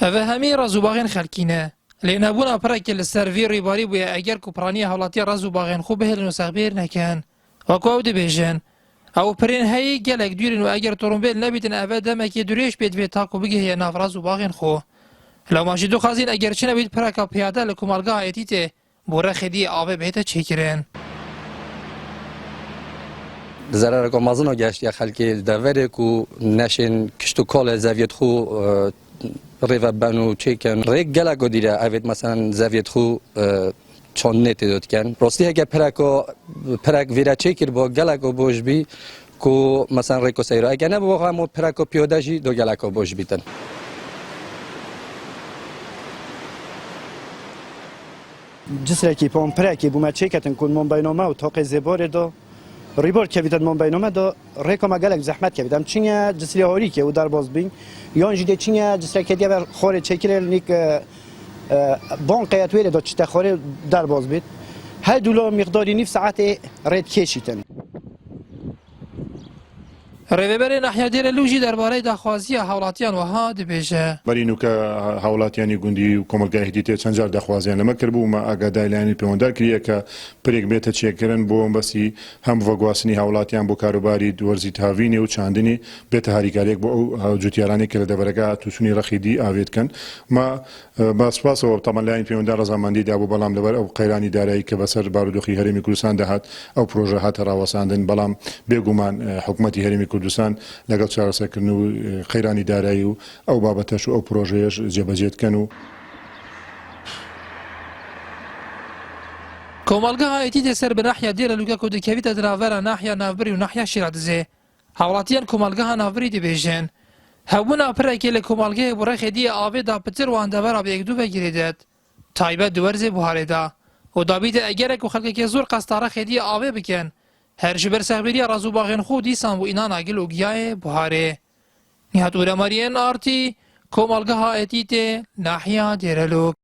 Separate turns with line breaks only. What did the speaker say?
اوه همی رازوباغین خلکینه لینبونا پرک لسروی ریباری بویا اگر کپرانی حالاتی رازوباغین خوب هلن و سخبیر نکن وکو او دبیجن او پرین هی گلک دویرن و اگر ترومبیل نبیتن اوه دمکی دوریش بید وی تاکو بگه هی ناف رازوباغین خو لو ماشی دو خازین اگر چه نبید پرکا پیاده لکمالگاه ایتیته بوره خیدی آوه بهتا چیکرن
ضرر کو مازن گشت یا خلک دوره کو نشین کشتو کال زاویت خو ریو بانو چیکن ریگ گلا گودیره اوید مثلا زاویت خو چون نت داد کن راستی اگه پرک ویرا چیکر با گلا کو بوش بی کو مثلا ریکو سیرا اگه نه با هم پرکو پیاده جی دو گلا کو بوش بیتن
جسر کی پام پرکی بوم چیکتن کن من بینامه و تاق زبار دو ریبار که بیدن من بینامه دو ریکو مگلک زحمت که بیدم چینه جسری هاری که او در باز بین یان جدی چینه جسر که دیگر خور چیکر نیک بان قیات ویره دو چته خور در باز بید هر دولا مقداری نیف ساعت رید کشیتن
ریوبر ناحیه دیر لوجی درباره دخوازی حولاتیان وها دبیجه
برینو که حولاتیانی گوندی و کمالگاه هدیته چند جار دخوازیان لما کربو ما آگادای لانی پیوندار کریه که پریک بیت چیکرن بو بسی هم وگواسنی حولاتیان بو کاروباری دورزی تاوینی و چاندنی بیت هریکاریک بو جوتیارانی که لدورگا توسونی رخیدی آوید کن ما باسپاس و طبعا لانی پیوندار رزامندی دی ابو بلام لبر او قیرانی دارایی که بسر بارودوخی هرمی کردستان دهات او پروژه هات راوساندن بلام بگومان حکومتی هرمی کردستان لەگەڵ چارەسەرکردن و قەیرانی دارایی و ئەو بابەتەش و ئەو پرۆژەیەش جێبەجێتکەن و
کۆمەڵگەها ئایتیتێ سەر بە ناحیە دێرە لوگەکە و دەکەویتە دراڤەرە ناحیە ناوبری و ناحیە شیراتزێ هاوڵاتیان کۆمەڵگەها ناوبری دەبێژێن هەبوونا پرێکی لە کۆمەڵگەیەک بۆ ڕێخێدیە ئاوێدا پتر وان دەبەرە بە یەکدوو بەگیرێدێت تایبەت دووەرزێ بوهارێدا و دابیتە ئەگەرێک و خەڵکێکی زۆر قەستارە خێدیە ئاوێ بکەن هەر ji ber sexberiya razûbaxên xwe dîsan bû înana gil û giyayê buharê Nihat Ûremariyên Artî Komalgeha Etîtê Nahiya Dêrelok